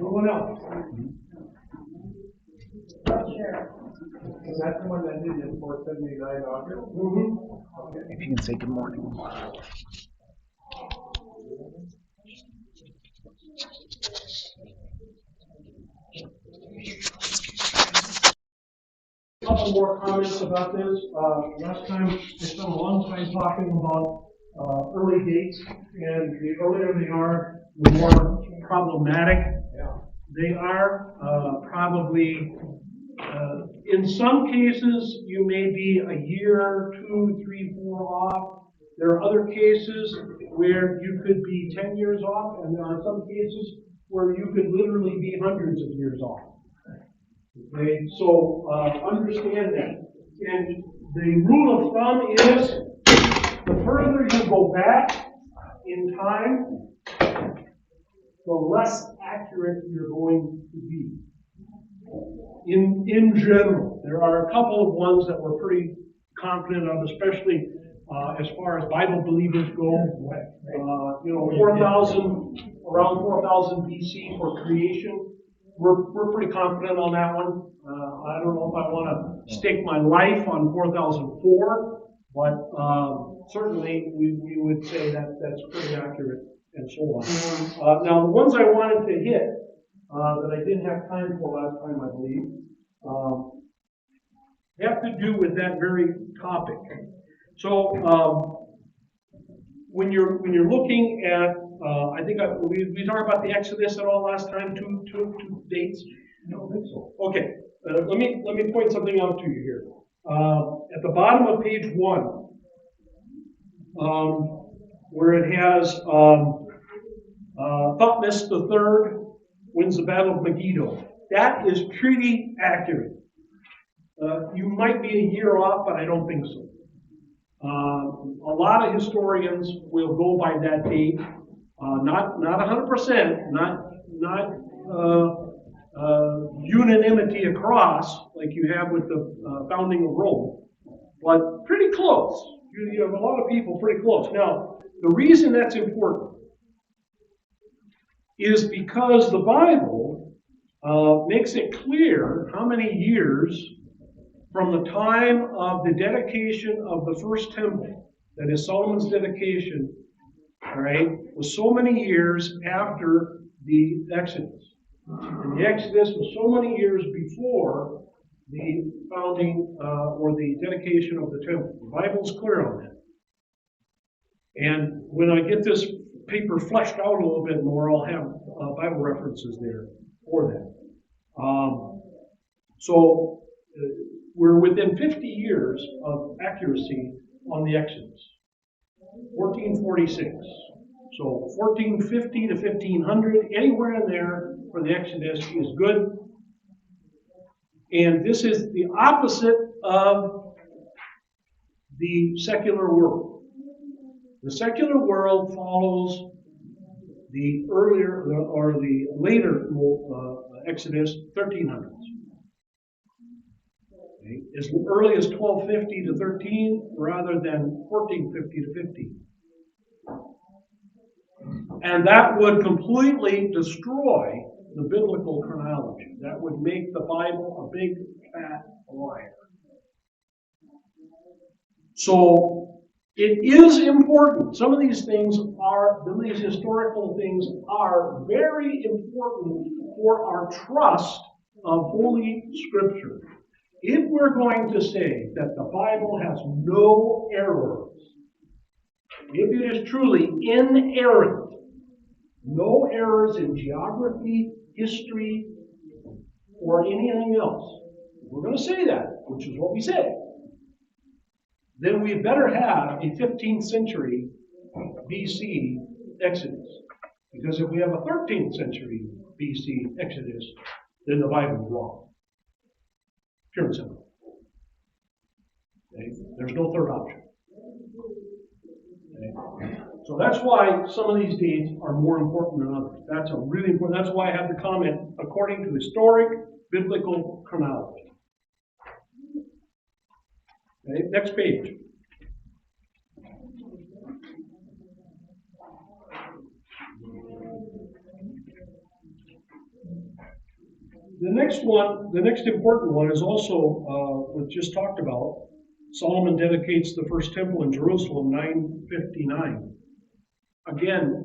Anyone else? Is that the one that did in 479 August? Okay. If you can say good morning. A couple more comments about this. Last time I spent a long time talking about early dates, and the earlier they are, the more problematic they are. Probably, in some cases, you may be a year, 2, 3, 4 off. There are other cases where you could be 10 years off, and there are some cases where you could literally be hundreds of years off. Okay, so understand that. And the rule of thumb is the further you go back in time, the less accurate you're going to be. In general, there are a couple of ones that we're pretty confident of, especially as far as Bible believers go. 4,000, around 4,000 BC for creation. We're pretty confident on that one. I don't know if I want to stake my life on 4004, but certainly we would say that that's pretty accurate and so on. Now, the ones I wanted to hit that I didn't have time for last time, I believe, have to do with that very topic. So when you're looking at, I think we talked about the Exodus at all last time, two dates. I don't think so. Okay, let me point something out to you here. At the bottom of page 1, where it has Thutmose III wins the Battle of Megiddo. That is pretty accurate. You might be a year off, but I don't think so. A lot of historians will go by that date. Not 100%, not unanimity across like you have with the founding of Rome, but pretty close. You have a lot of people pretty close. Now, the reason that's important is because the Bible makes it clear how many years from the time of the dedication of the first temple, that is Solomon's dedication, all right, was so many years after the Exodus. And the Exodus was so many years before the founding or the dedication of the temple. The Bible's clear on that. And when I get this paper fleshed out a little bit more, I'll have Bible references there for that. So we're within 50 years of accuracy on the Exodus. 1446. So 1450 to 1500, anywhere in there for the Exodus is good. And this is the opposite of the secular world. The secular world follows the earlier or the later Exodus, 1300s. Okay. As early as 1250 to 13 rather than 1450 to 15. And that would completely destroy the biblical chronology. That would make the Bible a big, fat liar. So it is important. Some of these things are, these historical things are very important for our trust of Holy Scripture. If we're going to say that the Bible has no errors, if it is truly inerrant, no errors in geography, history, or anything else, we're going to say that, which is what we say, then we better have a 15th century BC Exodus. Because if we have a 13th century BC Exodus, then the Bible is wrong. Pure and simple. Okay? There's no third option. Okay? So that's why some of these dates are more important than others. That's a really important. That's why I have the comment according to historic biblical chronology. Okay? Next page. The next important one is also we just talked about. Solomon dedicates the first temple in Jerusalem 959. Again,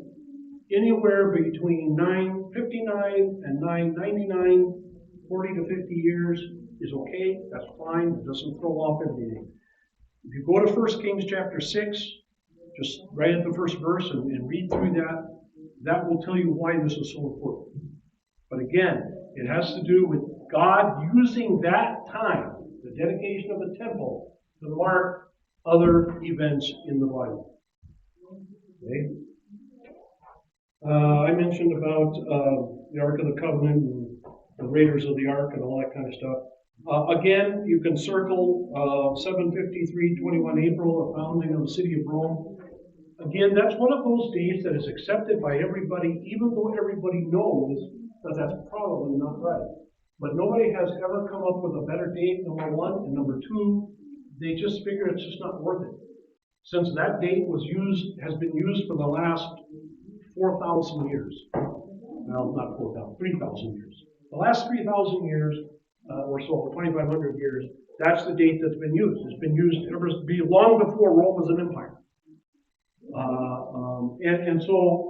anywhere between 959 and 999, 40 to 50 years is okay. That's fine. It doesn't throw off everything. If you go to 1 Kings chapter 6, just right at the first verse and read through that, that will tell you why this is so important. But again, it has to do with God using that time, the dedication of the temple, to mark other events in the Bible. Okay? I mentioned about the Ark of the Covenant and the Raiders of the Ark and all that kind of stuff. Again, you can circle 753, 21 April, the founding of the city of Rome. Again, that's one of those dates that is accepted by everybody, even though everybody knows that that's probably not right. But nobody has ever come up with a better date, number one. And number two, they just figure it's just not worth it. Since that date has been used for the last 4,000 years. Well, not 4,000, 3,000 years. The last 3,000 years, or so, 2,500 years, that's the date that's been used. It's been used ever long before Rome was an empire. So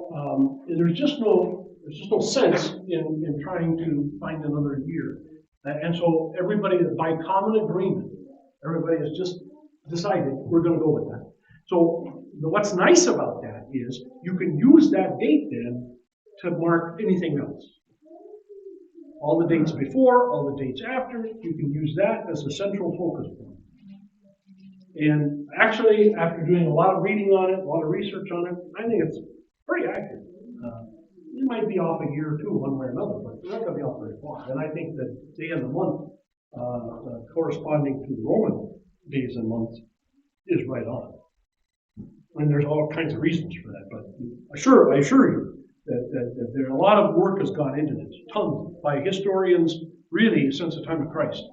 there's just no sense in trying to find another year. And so everybody, by common agreement, everybody has just decided we're going to go with that. So what's nice about that is you can use that date then to mark anything else. All the dates before, all the dates after, you can use that as a central focus point. And actually, after doing a lot of reading on it, a lot of research on it, I think it's pretty accurate. You might be off a year or two, one way or another, but you're not going to be off very far. And I think that day and the month corresponding to Roman days and months is right on. And there's all kinds of reasons for that, but I assure you that there a lot of work has gone into this, tons by historians, really since the time of Christ.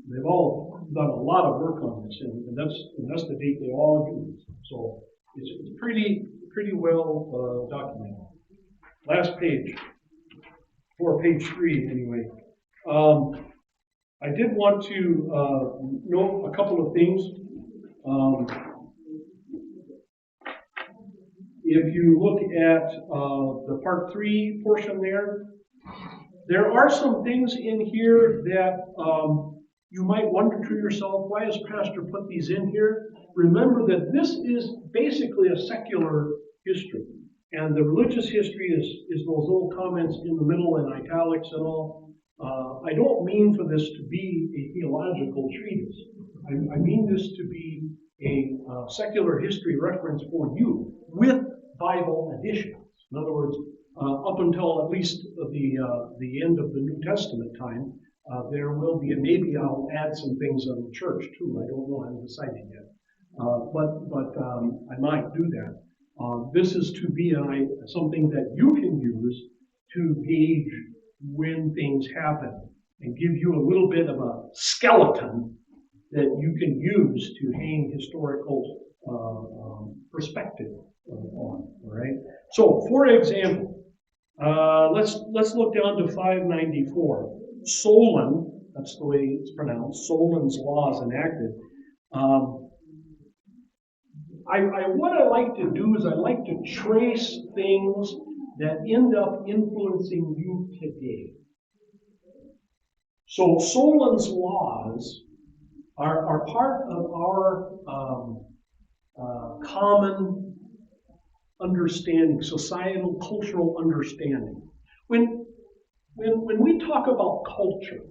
They've all done a lot of work on this, and that's the date they all use. So it's pretty well documented. Last page, or page 3 anyway. I did want to note a couple of things. If you look at the part 3 portion there are some things in here that you might wonder to yourself, why has Pastor put these in here? Remember that this is basically a secular history. And the religious history is those little comments in the middle in italics and all. I don't mean for this to be a theological treatise. I mean this to be a secular history reference for you with Bible additions. In other words, up until at least the end of the New Testament time, there will be, and maybe I'll add some things on the church too. I don't know, I haven't decided yet. But I might do that. This is to be something that you can use to gauge when things happen and give you a little bit of a skeleton that you can use to hang historical perspective on. All right. So, for example, let's look down to 594. Solon, that's the way it's pronounced. Solon's laws enacted. What I like to do is I like to trace things that end up influencing you today. So Solon's laws are part of our common understanding, societal, cultural understanding. When we talk about culture,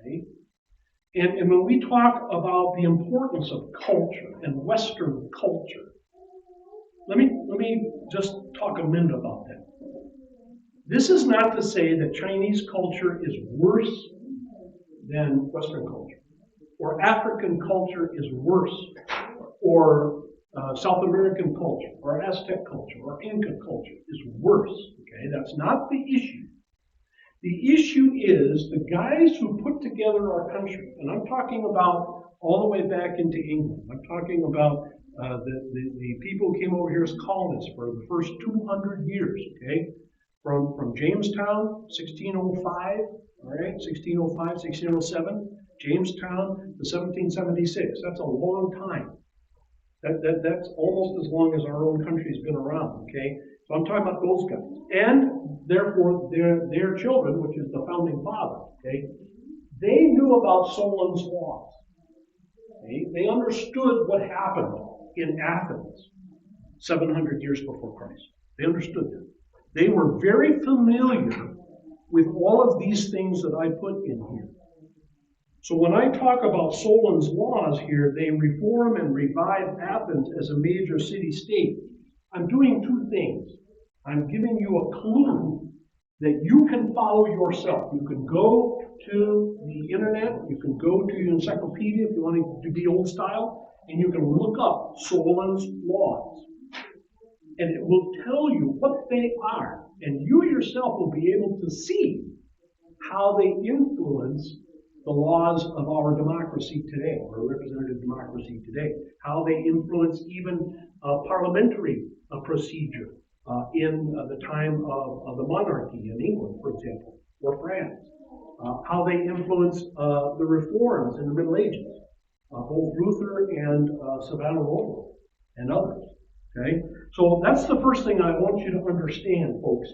okay, and when we talk about the importance of culture and Western culture, let me just talk a minute about that. This is not to say that Chinese culture is worse than Western culture, or African culture is worse, or South American culture, or Aztec culture, or Inca culture is worse. Okay, that's not the issue. The issue is the guys who put together our country, and I'm talking about all the way back into England. I'm talking about the people who came over here as colonists for the first 200 years, okay? From Jamestown, 1605, all right, 1605, 1607, Jamestown to 1776. That's a long time. That's almost as long as our own country's been around, okay? So I'm talking about those guys. And therefore, their children, which is the founding father, okay, they knew about Solon's laws. Okay? They understood what happened in Athens 700 years before Christ. They understood that. They were very familiar with all of these things that I put in here. So when I talk about Solon's laws here, they reform and revive Athens as a major city-state. I'm doing two things. I'm giving you a clue that you can follow yourself. You can go to the internet, you can go to your encyclopedia if you want to be old style, and you can look up Solon's laws. And it will tell you what they are. And you yourself will be able to see how they influence the laws of our democracy today, or representative democracy today, how they influence even parliamentary procedure in the time of the monarchy in England, for example, or France, how they influence the reforms in the Middle Ages, both Luther and Savonarola and others. Okay, so that's the first thing I want you to understand, folks.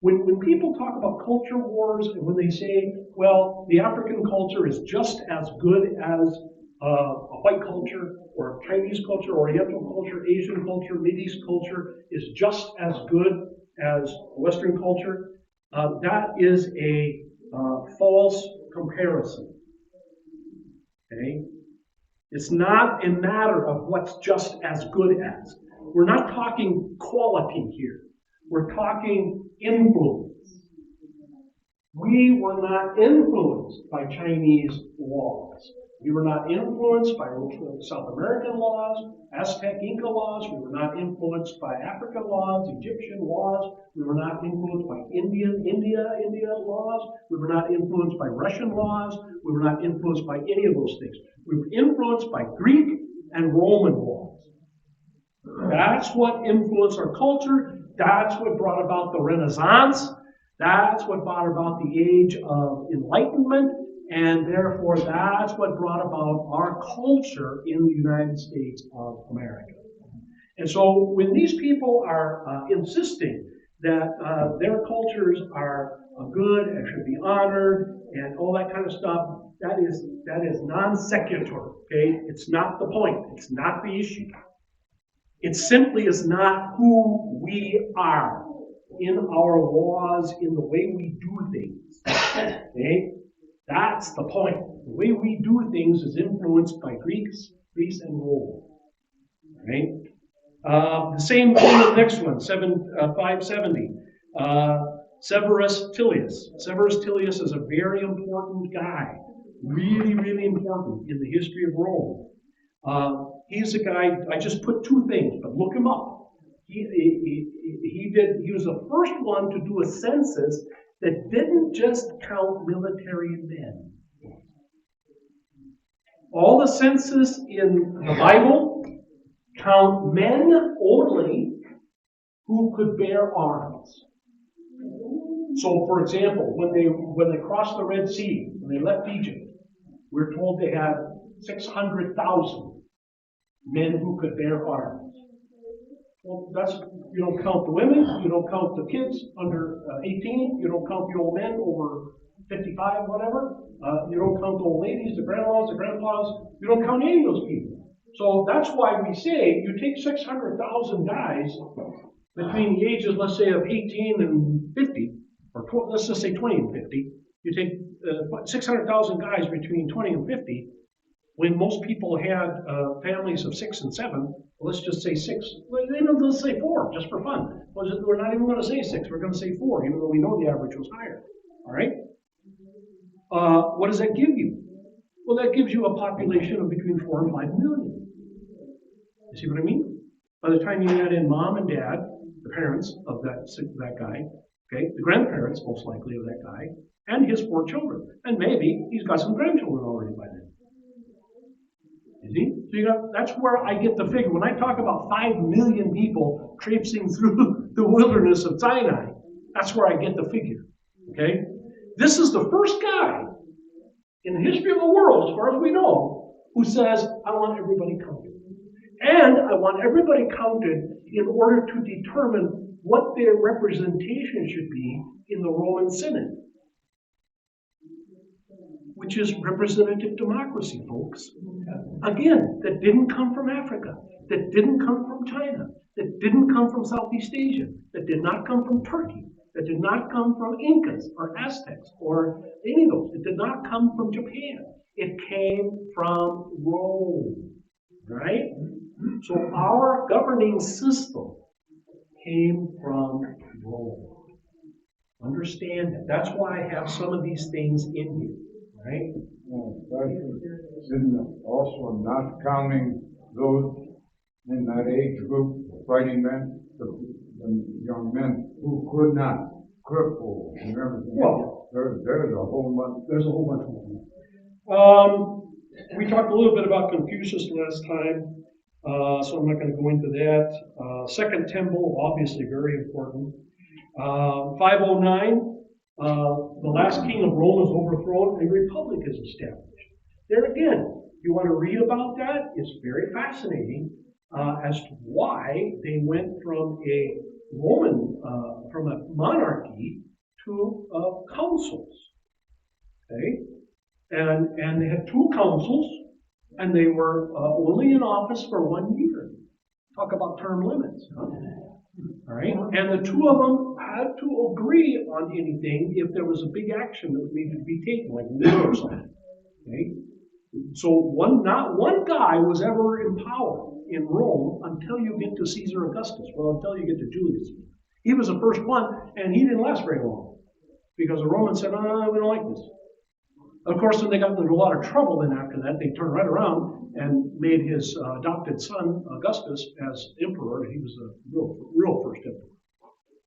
When people talk about culture wars, and when they say, well, the African culture is just as good as a white culture, or Chinese culture, Oriental culture, Asian culture, Mideast culture is just as good as Western culture, that is a false comparison. Okay? It's not a matter of what's just as good as. We're not talking quality here. We're talking influence. We were not influenced by Chinese laws. We were not influenced by South American laws, Aztec Inca laws. We were not influenced by African laws, Egyptian laws. We were not influenced by India laws. We were not influenced by Russian laws. We were not influenced by any of those things. We were influenced by Greek and Roman laws. That's what influenced our culture. That's what brought about the Renaissance. That's what brought about the age of enlightenment. And therefore, that's what brought about our culture in the United States of America. And so when these people are insisting that their cultures are good and should be honored and all that kind of stuff, that is non sequitur. Okay? It's not the point. It's not the issue. It simply is not who we are in our laws, in the way we do things. Okay? That's the point. The way we do things is influenced by Greece and Rome. Right? The same thing with the next one, 570. Severus Tullius. Severus Tullius is a very important guy. Really, really important in the history of Rome. He's a guy, I just put two things, but look him up. He was the first one to do a census that didn't just count military men. All the census in the Bible count men only who could bear arms. So, for example, when they crossed the Red Sea, when they left Egypt, we're told they had 600,000 men who could bear arms. Well, you don't count the women, you don't count the kids under 18, you don't count the old men over 55, whatever. You don't count the old ladies, the grandmas, the grandpas. You don't count any of those people. So that's why we say you take 600,000 guys between the ages, let's say, of 18 and 50, or let's just say 20 and 50. You take 600,000 guys between 20 and 50. When most people had families of 6 and 7, let's just say 6. Let's say 4, just for fun. We're not even going to say 6. We're going to say 4, even though we know the average was higher. All right? What does that give you? Well, that gives you a population of between 4 and 5 million. You see what I mean? By the time you add in mom and dad, the parents of that guy, okay, the grandparents most likely of that guy, and his 4 children, and maybe he's got some grandchildren already by then. You see? So that's where I get the figure. When I talk about 5 million people traipsing through the wilderness of Sinai, that's where I get the figure. Okay? This is the first guy in the history of the world, as far as we know, who says, I want everybody counted. And I want everybody counted in order to determine what their representation should be in the Roman Synod, which is representative democracy, folks. Again, that didn't come from Africa, that didn't come from China, that didn't come from Southeast Asia, that did not come from Turkey, that did not come from Incas or Aztecs or any of those. It did not come from Japan. It came from Rome, right? So our governing system came from Rome. Understand that. That's why I have some of these things in here, right? Also not counting those in that age group, fighting men, the young men who could not cripple and everything. Well, there's a whole bunch. There's a whole bunch more. We talked a little bit about Confucius last time, so I'm not going to go into that. Second Temple, obviously very important. 509, the last king of Rome is overthrown, a republic is established. There again, you want to read about that, it's very fascinating as to why they went from a Roman, from a monarchy to councils. Okay? And they had two councils, and they were only in office for 1 year. Talk about term limits. Huh? All right? And the two of them had to agree on anything if there was a big action that needed to be taken, like war or something. Okay? So not one guy was ever in power in Rome until you get to Caesar Augustus. Well, until you get to Julius. He was the first one, and he didn't last very long because the Romans said, "Oh, we don't like this." Of course, when they got into a lot of trouble then after that, they turned right around and made his adopted son, Augustus, as emperor. He was the real first emperor.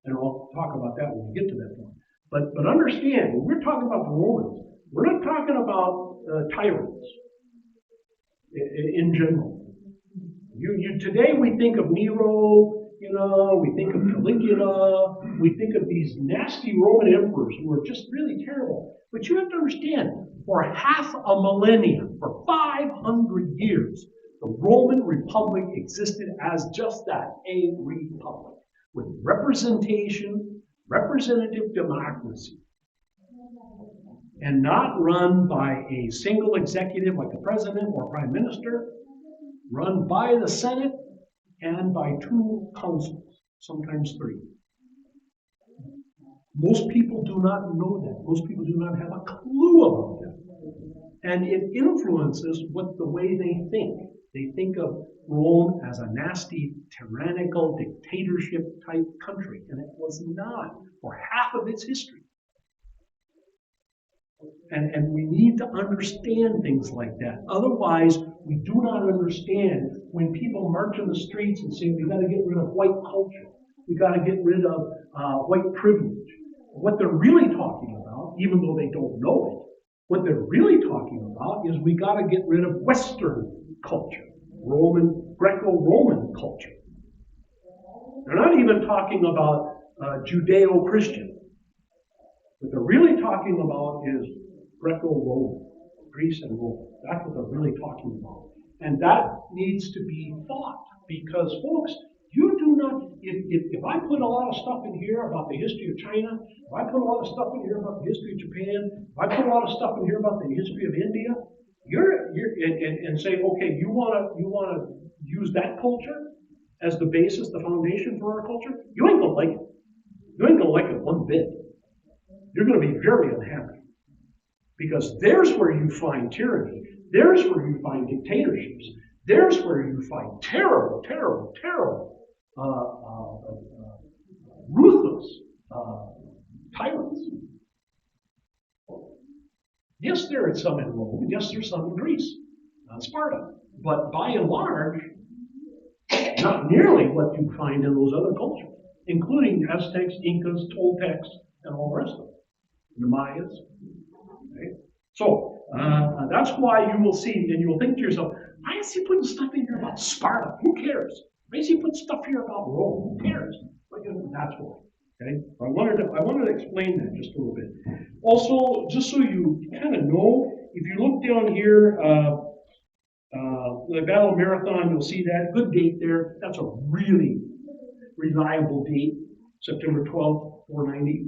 And I'll talk about that when we get to that point. But understand, when we're talking about the Romans, we're not talking about tyrants in general. Today we think of Nero, we think of Caligula, we think of these nasty Roman emperors who were just really terrible. But you have to understand, for half a millennium, for 500 years, the Roman Republic existed as just that, a republic, with representation, representative democracy, and not run by a single executive like the president or prime minister, run by the Senate and by two councils, sometimes three. Most people do not know that. Most people do not have a clue about that. And it influences the way they think. They think of Rome as a nasty, tyrannical, dictatorship type country. And it was not for half of its history. And we need to understand things like that. Otherwise, we do not understand when people march in the streets and say, we got to get rid of white culture. We got to get rid of white privilege. What they're really talking about, even though they don't know it, what they're really talking about is we got to get rid of Western culture, Greco-Roman culture. They're not even talking about Judeo-Christian. What they're really talking about is Greco-Roman, Greece and Rome. That's what they're really talking about. And that needs to be thought because, folks, you do not, if I put a lot of stuff in here about the history of China, if I put a lot of stuff in here about the history of Japan, if I put a lot of stuff in here about the history of India, and say, okay, you want to use that culture as the basis, the foundation for our culture, you ain't gonna like it. You ain't gonna like it one bit. You're gonna be very unhappy. Because there's where you find tyranny. There's where you find dictatorships. There's where you find terrible, terrible, terrible, ruthless tyrants. Yes, there are some in Rome. Yes, there's some in Greece, Sparta. But by and large, not nearly what you find in those other cultures, including Aztecs, Incas, Toltecs, and all the rest of them. The Mayas. Okay? So, that's why you will see, and you will think to yourself, why is he putting stuff in here about Sparta? Who cares? Why is he putting stuff here about Rome? Who cares? That's why. Okay, I wanted to explain that just a little bit. Also, just so you kind of know, if you look down here, the Battle of Marathon, you'll see that good date there. That's a really reliable date, September 12th, 490.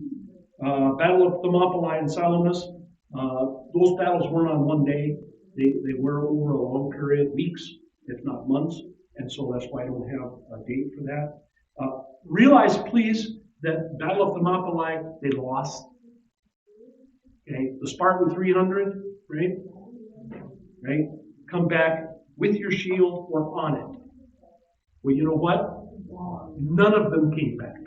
Battle of Thermopylae and Salamis. Those battles weren't on one day. They were over a long period, weeks, if not months, and so that's why I don't have a date for that. Realize, please, that Battle of Thermopylae, they lost. Okay, the Spartan 300, right? Right? Come back with your shield or on it. Well, you know what? None of them came back.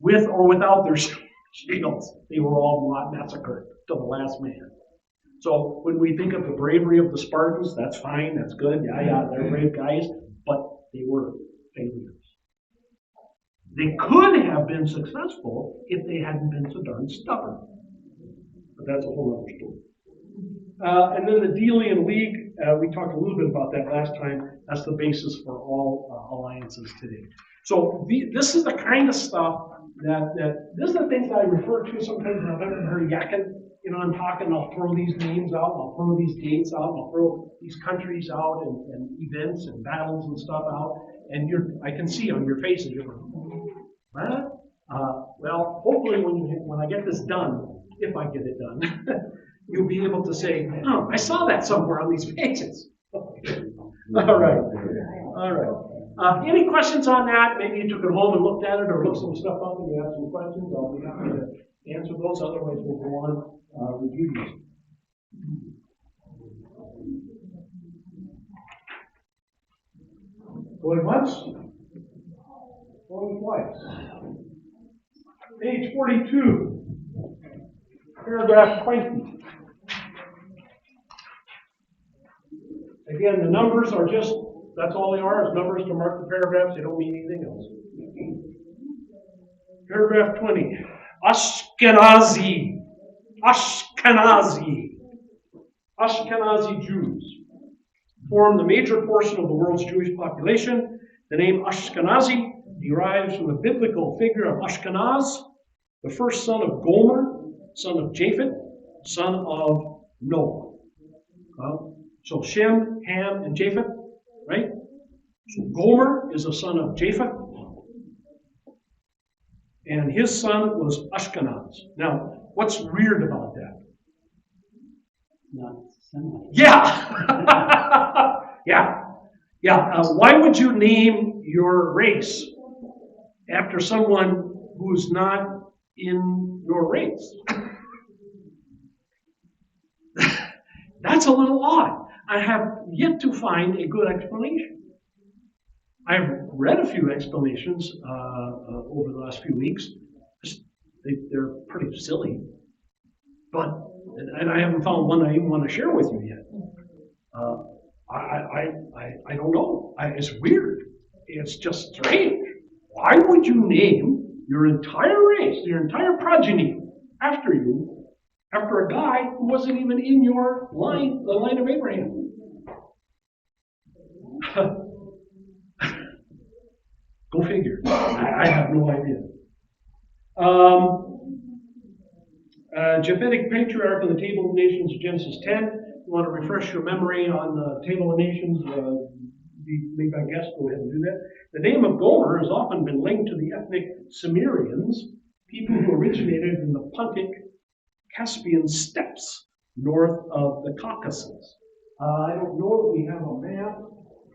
With or without their shields. They were all massacred to the last man. So when we think of the bravery of the Spartans, that's fine, that's good, yeah, they're brave guys, but they were failures. They could have been successful if they hadn't been so darn stubborn. But that's a whole other story. And then the Delian League, we talked a little bit about that last time. That's the basis for all alliances today. So this is the kind of stuff this is the things that I refer to sometimes when I've ever heard yakking. You know, I'm talking, I'll throw these names out, I'll throw these dates out, I'll throw these countries out and events and battles and stuff out. And I can see on your faces, you're going, what? Well, hopefully when I get this done, if I get it done, you'll be able to say, oh, I saw that somewhere on these pages. All right. All right. Any questions on that? Maybe you took it home and looked at it or looked some stuff up and you have some questions. I'll be happy to answer those. Otherwise, we'll go on review these. Going once? Going twice. Page 42. Paragraph 20. Again, the numbers are just, that's all they are, is numbers to mark the paragraphs. They don't mean anything else. Paragraph 20. Ashkenazi. Ashkenazi. Ashkenazi Jews form the major portion of the world's Jewish population. The name Ashkenazi derives from the biblical figure of Ashkenaz, the first son of Gomer, son of Japheth, son of Noah. So Shem, Ham, and Japheth, right? So Gomer is a son of Japheth, and his son was Ashkenaz. Now, what's weird about that? Not similar. Yeah! Yeah. Why would you name your race after someone who's not in your race? That's a little odd. I have yet to find a good explanation. I've read a few explanations over the last few weeks. They're pretty silly, and I haven't found one I even want to share with you yet. I don't know. It's weird. It's just strange. Why would you name your entire race, your entire progeny, after a guy who wasn't even in your line, the line of Abraham? Go figure. I have no idea. Japhetic patriarch of the Table of Nations, Genesis 10. You want to refresh your memory on the Table of Nations, be my guest, go ahead and do that. The name of Gomer has often been linked to the ethnic Cimmerians, people who originated in the Pontic Caspian steppes north of the Caucasus. I don't know that we have a map.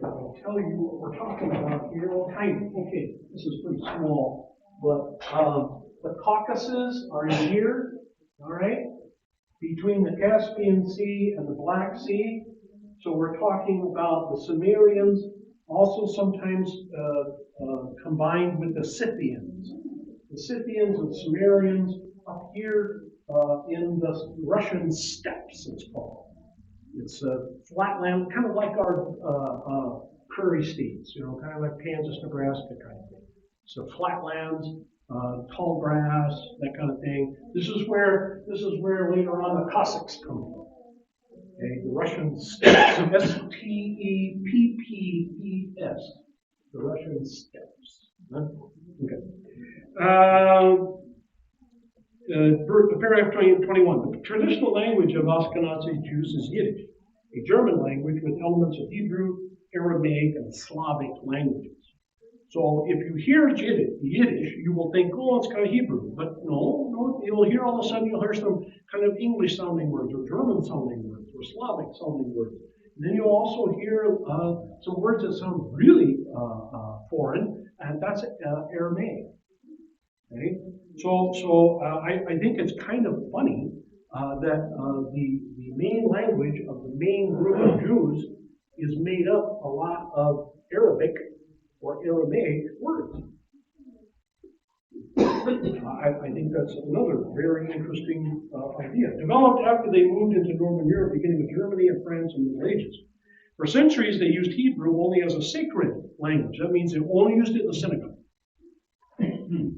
I'll tell you what we're talking about here. Okay, this is pretty small, but the Caucasus are in here, all right, between the Caspian Sea and the Black Sea. So we're talking about the Cimmerians, also sometimes combined with the Scythians. The Scythians and Cimmerians up here in the Russian steppes, it's called. It's a flatland, kind of like our prairie states, kind of like Kansas, Nebraska kind of thing. So flatlands, tall grass, that kind of thing. This is where later on the Cossacks come from. Okay, the Russian steppes, Steppes, the Russian steppes. Huh? Okay. Paragraph 21. The traditional language of Ashkenazi Jews is Yiddish, a German language with elements of Hebrew, Aramaic, and Slavic languages. So if you hear Yiddish, you will think, oh, it's kind of Hebrew. But no, you'll hear all of a sudden, you'll hear some kind of English sounding words, or German sounding words, or Slavic sounding words. And then you'll also hear some words that sound really foreign, and that's Aramaic. Okay? So I think it's kind of funny that the main language of the main group of Jews is made up a lot of Arabic or Aramaic words. I think that's another very interesting idea. Developed after they moved into Northern Europe, beginning with Germany and France in the Middle Ages. For centuries, they used Hebrew only as a sacred language. That means they only used it in the synagogue.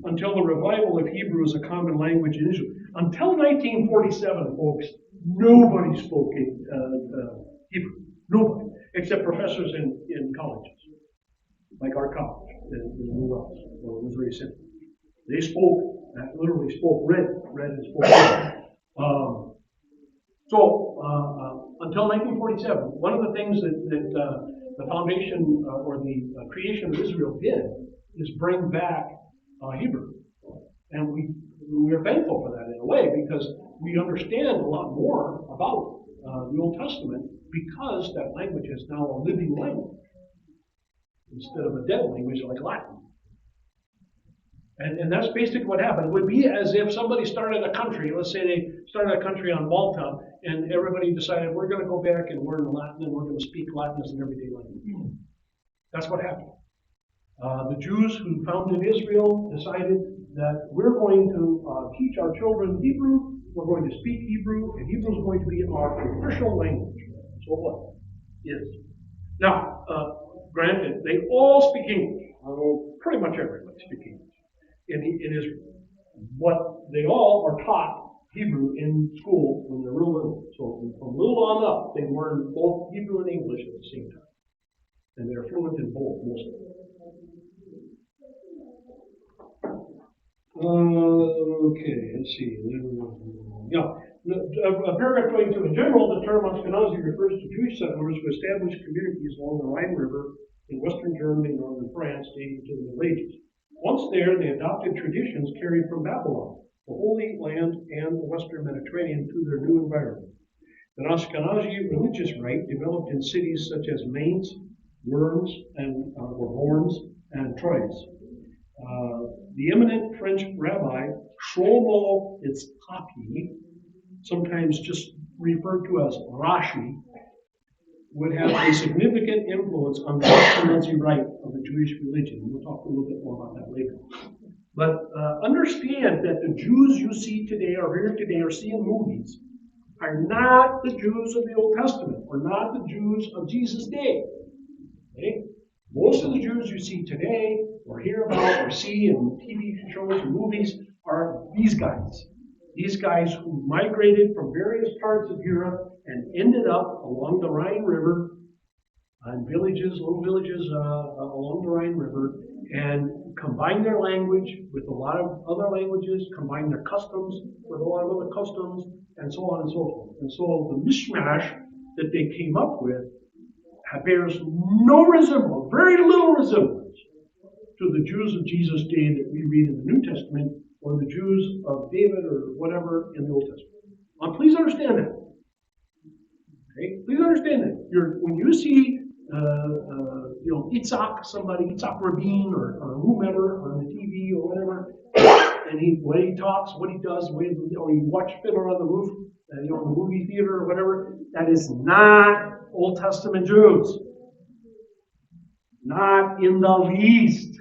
Until the revival of Hebrew as a common language in Israel. Until 1947, folks, nobody spoke Hebrew. Nobody. Except professors in colleges. Like our college in New Orleans, or Missouri City. They literally spoke read and spoke Hebrew. Until 1947, one of the things that the foundation or the creation of Israel did is bring back Hebrew. And we are thankful for that in a way because we understand a lot more about the Old Testament because that language is now a living language instead of a dead language like Latin. And that's basically what happened. It would be as if somebody started a country, let's say they started a country on Malta, and everybody decided we're going to go back and learn Latin and we're going to speak Latin as an everyday language. That's what happened. The Jews who founded Israel decided that we're going to teach our children Hebrew, we're going to speak Hebrew, and Hebrew is going to be our official language. So what? Yes. Now, granted, they all speak English. Pretty much everybody speaks English in Israel. But they all are taught Hebrew in school when they're real little. So from little on up, they learn both Hebrew and English at the same time. And they're fluent in both, mostly. Okay, let's see. Yeah. Paragraph 22. In general, the term Ashkenazi refers to Jewish settlers who established communities along the Rhine River in western Germany and northern France dating to the Middle Ages. Once there, they adopted traditions carried from Babylon, the Holy Land, and the Western Mediterranean to their new environment. The Ashkenazi religious rite developed in cities such as Mainz, Worms, and Worms, and Troyes. The eminent French rabbi Shlomo Itzhaki, sometimes just referred to as Rashi, would have a significant influence on the Ashkenazi rite of the Jewish religion. We'll talk a little bit more about that later. But understand that the Jews you see today or hear today or see in movies are not the Jews of the Old Testament, or not the Jews of Jesus' day. Okay? Most of the Jews you see today, or hear about, or see in TV shows and movies are these guys. These guys who migrated from various parts of Europe and ended up along the Rhine River, in villages, little villages along the Rhine River, and combined their language with a lot of other languages, combined their customs with a lot of other customs, and so on and so forth. And so the mishmash that they came up with bears no resemblance, very little resemblance to the Jews of Jesus' day that we read in the New Testament, or the Jews of David or whatever in the Old Testament. Please understand that. Okay? Please understand that. When you see Yitzhak Rabin or whomever on the TV or whatever, and when he talks, what he does, or you watch Fiddler on the Roof, in the movie theater or whatever, that is not Old Testament Jews. Not in the least.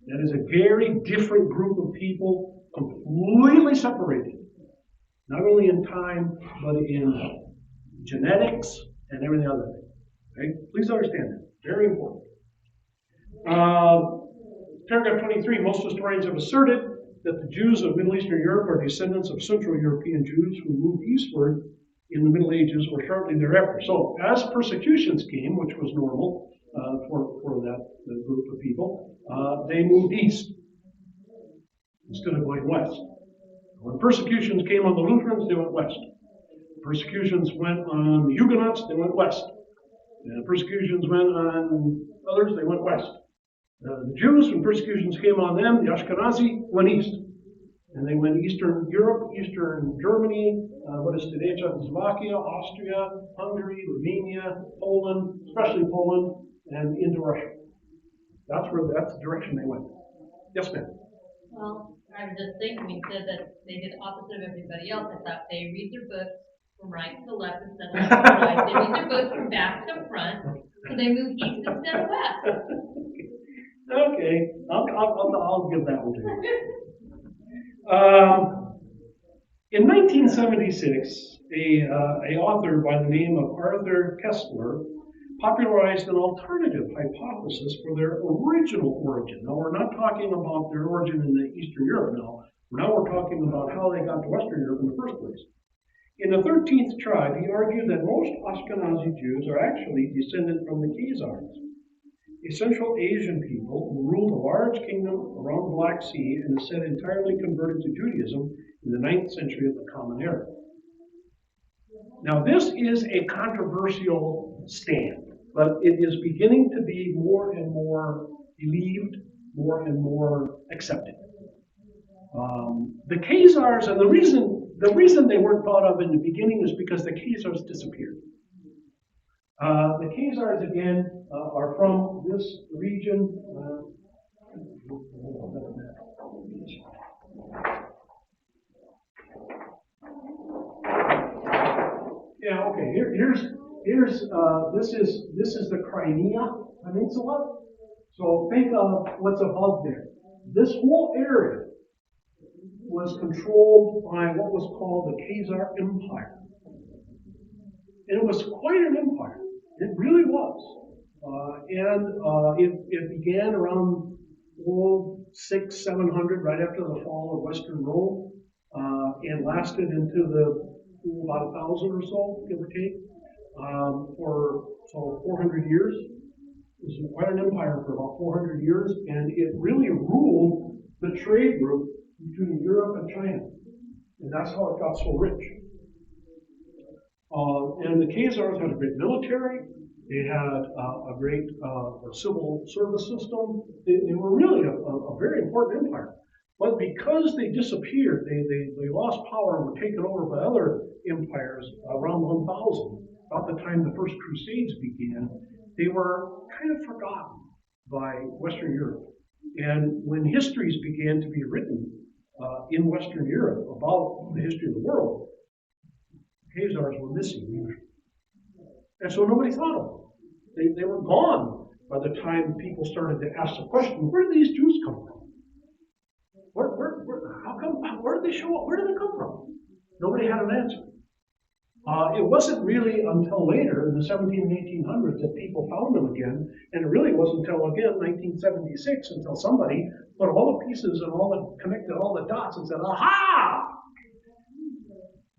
That is a very different group of people, completely separated. Not only in time, but in genetics and everything other thing. Okay? Please understand that. Very important. Paragraph 23, most historians have asserted that the Jews of Middle Eastern Europe are descendants of Central European Jews who moved eastward in the Middle Ages or shortly thereafter. So, as persecutions came, which was normal, for that group of people. They moved east instead of going west. When persecutions came on the Lutherans, they went west. Persecutions went on the Huguenots, they went west. And persecutions went on others, they went west. The Jews, when persecutions came on them, the Ashkenazi, went east. And they went Eastern Europe, Eastern Germany, what is today Czechoslovakia, Austria, Hungary, Romania, Poland, especially Poland, and into Russia. That's the direction they went. Yes, ma'am. Well, I was just thinking, we said that they did opposite of everybody else. I thought they read their books from right to left instead of left to right. They read their books from back to front, so they move east instead of west. Okay, I'll give that one to you. In 1976, a author by the name of Arthur Koestler popularized an alternative hypothesis for their original origin. Now, we're not talking about their origin in the Eastern Europe now. Now we're talking about how they got to Western Europe in the first place. In the 13th tribe, he argued that most Ashkenazi Jews are actually descended from the Khazars, a Central Asian people who ruled a large kingdom around the Black Sea and is said entirely converted to Judaism in the 9th century of the Common Era. Now, this is a controversial stand, but it is beginning to be more and more believed, more and more accepted. The Khazars, and the reason they weren't thought of in the beginning is because the Khazars disappeared. The Khazars, again, are from this region. Yeah, okay. This is the Crimea Peninsula. So think of what's above there. This whole area was controlled by what was called the Khazar Empire. And it was quite an empire. It really was. It began around 600-700, right after the fall of Western Rome, and lasted into about 1,000 or so, give or take, for 400 years. It was quite an empire for about 400 years, and it really ruled the trade route between Europe and China. And that's how it got so rich. And the Khazars had a great military. They had a great civil service system. They were really a very important empire. But because they disappeared, they lost power and were taken over by other empires around 1000, about the time the First Crusades began, they were kind of forgotten by Western Europe. And when histories began to be written in Western Europe about the history of the world, Khazars were missing usually. And so nobody thought of them. They were gone by the time people started to ask the question, where did these Jews come from? Where did they show up? Where did they come from? Nobody had an answer. It wasn't really until later, in the 1700s and 1800s, that people found them again. And it really wasn't until, again, 1976, until somebody put all the pieces and connected all the dots and said, aha!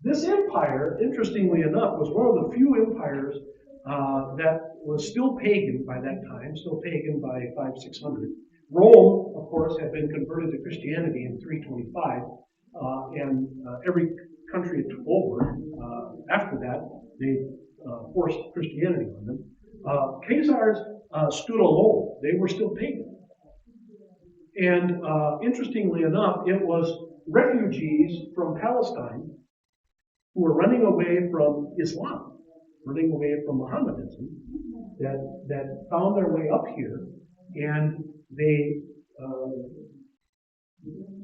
This empire, interestingly enough, was one of the few empires that was still pagan by that time, still pagan by 500-600. Rome, of course, had been converted to Christianity in 325, and every country it took over after that, they forced Christianity on them. Khazars stood alone. They were still pagan. And interestingly enough, it was refugees from Palestine who were running away from Islam, running away from Mohammedanism, that found their way up here, and they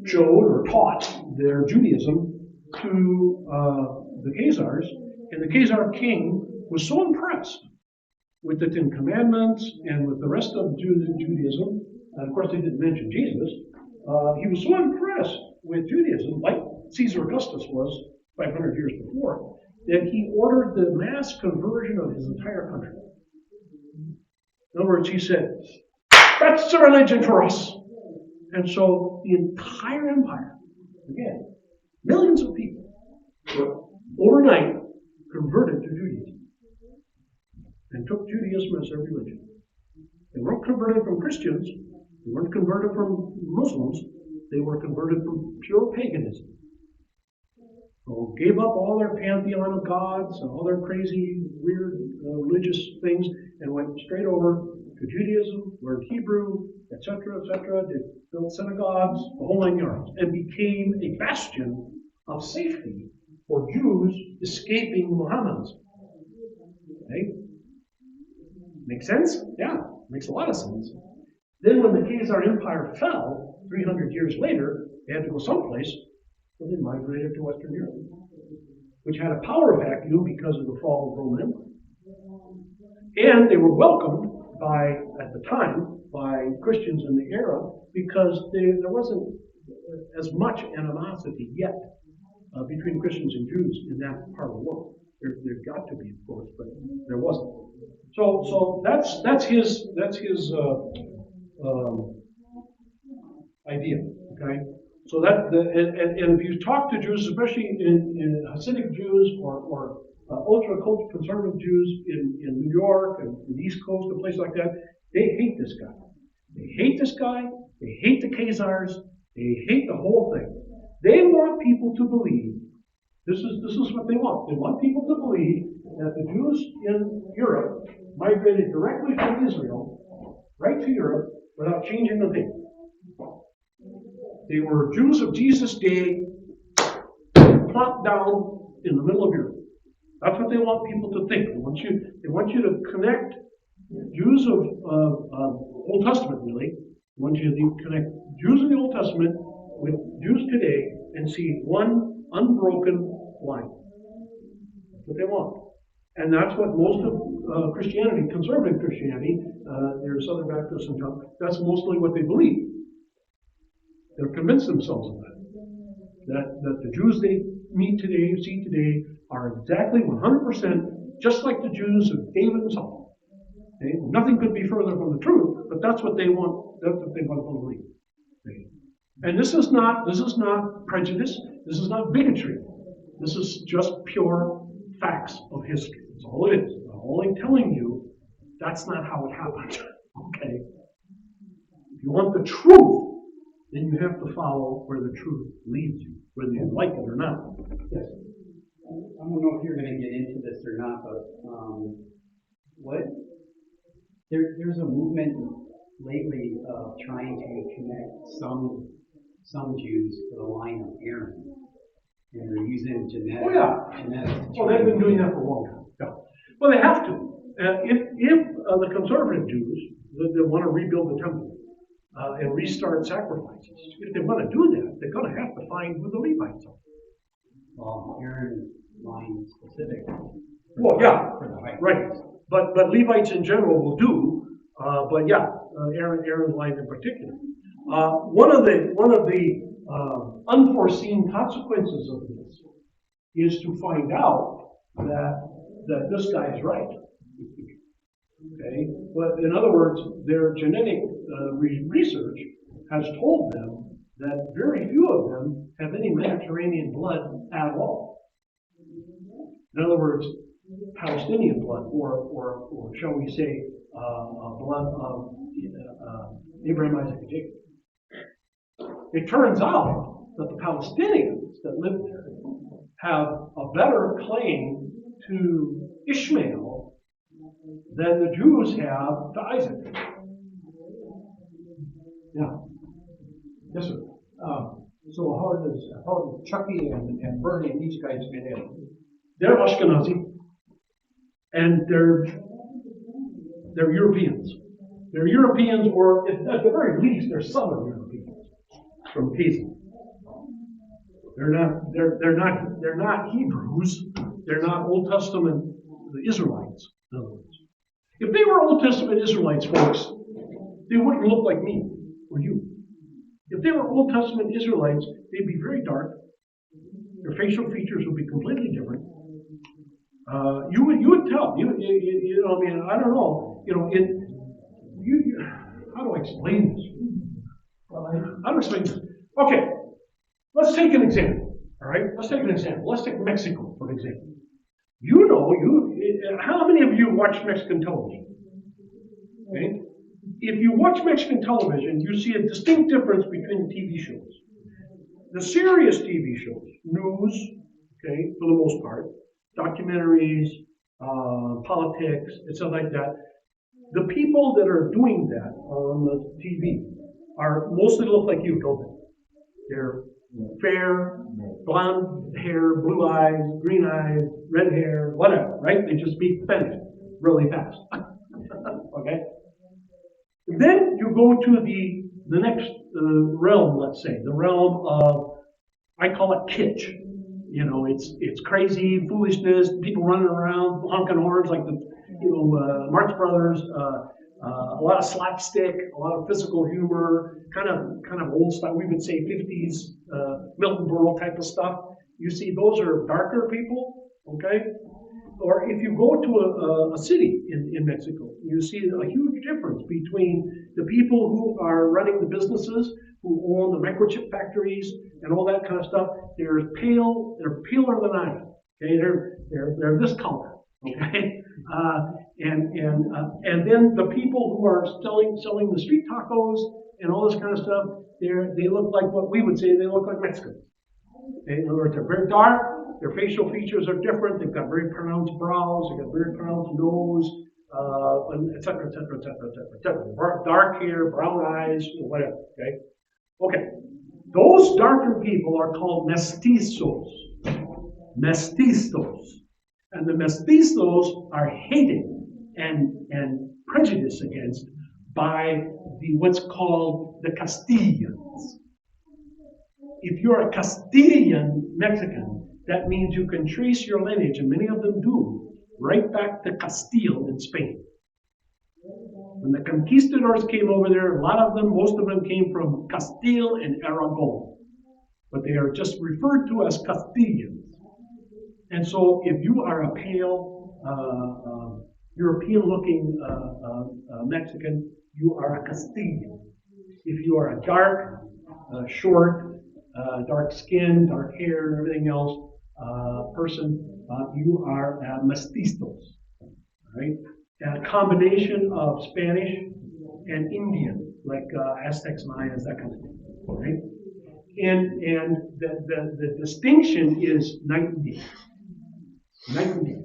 showed or taught their Judaism to the Khazars, and the Khazar king was so impressed with the Ten Commandments and with the rest of Judaism, and of course they didn't mention Jesus, he was so impressed with Judaism, like Caesar Augustus was 500 years before, that he ordered the mass conversion of his entire country. In other words, he said, that's the religion for us. And so the entire empire, again, millions of people were overnight converted to Judaism and took Judaism as their religion. They weren't converted from Christians. They weren't converted from Muslims. They were converted from pure paganism. So gave up all their pantheon of gods and all their crazy, weird religious things and went straight over to Judaism, learned Hebrew, etc., etc. They built synagogues, the whole 9 yards, and became a bastion of safety for Jews escaping Mohammedanism. Okay? Make sense? Yeah, makes a lot of sense. Then when the Khazar Empire fell, 300 years later, they had to go someplace, so they migrated to Western Europe, which had a power vacuum because of the fall of the Roman Empire. And they were welcomed by, at the time, by Christians in the era because there wasn't as much animosity yet between Christians and Jews in that part of the world. There got to be, of course, but there wasn't. So that's his idea. Okay. So and if you talk to Jews, especially in Hasidic Jews or ultra conservative Jews in New York and the East Coast and places like that, they hate this guy. They hate this guy. They hate the Khazars. They hate the whole thing. They want people to believe. This is what they want. They want people to believe that the Jews in Europe migrated directly from Israel right to Europe without changing a thing. They were Jews of Jesus' day, plopped down in the middle of Europe. That's what they want people to think. They want you to connect Jews of Old Testament, really. They want you to connect Jews of the Old Testament with Jews today and see one unbroken line. That's what they want. And that's what most of Christianity, conservative Christianity, their Southern Baptists and stuff, that's mostly what they believe. They're convinced themselves of that. That the Jews they meet today, see today, are exactly 100% just like the Jews of David and Saul. Okay? Nothing could be further from the truth, but that's what they want. That's what they want to believe. Okay? And this is not prejudice. This is not bigotry. This is just pure facts of history. That's all it is. I'm only telling you that's not how it happened. Okay? If you want the truth, then you have to follow where the truth leads you, whether you like it or not. Yes. I don't know if you're going to get into this or not, but there's a movement lately of trying to connect some Jews to the line of Aaron, and they're using genetics. Oh, they've been doing that for a long time. Yeah. Well, they have to. If the conservative Jews they want to rebuild the temple and restart sacrifices, if they want to do that, they're going to have to find who the Levites are. Well, Aaron line specific. Well, yeah, for the high right. But Levites in general will do. But yeah, Aaron's line in particular. One of the unforeseen consequences of this is to find out that this guy is right. Okay, but in other words, their genetic research has told them that very few of them have any Mediterranean blood at all. In other words, Palestinian blood, or shall we say, blood of Abraham, Isaac, and Jacob. It turns out that the Palestinians that live there have a better claim to Ishmael than the Jews have to Isaac. Yeah. Yes, sir. So how does Chucky and Bernie and these guys fit in? They're Ashkenazi, and they're Europeans. They're Europeans, or at the very least, they're Southern Europeans from Pisa. They're not Hebrews. They're not Old Testament Israelites. In other words, if they were Old Testament Israelites, folks, they wouldn't look like me or you. If they were Old Testament Israelites, they'd be very dark. Their facial features would be completely different. You would tell. You know. I mean, I don't know. You know, how do I explain this? How do I explain this? Okay, let's take an example. All right, let's take an example. Let's take Mexico for example. You know, how many of you watch Mexican television? Okay, if you watch Mexican television, you see a distinct difference between the TV shows. The serious TV shows, news, okay, for the most part, documentaries, politics, and stuff like that. The people that are doing that on the TV are mostly look like you, don't they? They're fair, blonde hair, blue eyes, green eyes, red hair, whatever, right? They just speak Spanish really fast. Okay? Then you go to the next realm, let's say, the realm of, I call it kitsch. You know, it's crazy foolishness, people running around, honking horns like the Marx Brothers, a lot of slapstick, a lot of physical humor, kind of old style. We would say 50s Milton Berle type of stuff. You see, those are darker people, okay? Or if you go to a city in Mexico, you see a huge difference between the people who are running the businesses, who own the microchip factories and all that kind of stuff. They're paler than I am. Okay, they're this color. Okay, and then the people who are selling the street tacos and all this kind of stuff, they look like what we would say they look like Mexicans. In other words, they're very dark. Their facial features are different. They've got very pronounced brows. They've got very pronounced nose, et cetera, et cetera, et cetera, et cetera, et cetera. Dark hair, brown eyes, whatever. Okay. Okay. Those darker people are called mestizos. Mestizos. And the mestizos are hated and prejudiced against by what's called the Castilians. If you're a Castilian Mexican, that means you can trace your lineage, and many of them do, right back to Castile in Spain. When the conquistadors came over there, a lot of them, most of them came from Castile and Aragon. But they are just referred to as Castilians. And so if you are a pale, European-looking Mexican, you are a Castilian. If you are a dark, short, dark skin, dark hair, and everything else person, you are mestizos, right? A combination of Spanish and Indian, like Aztecs, Mayas, that kind of thing, right? And the distinction is night and day. Night and day.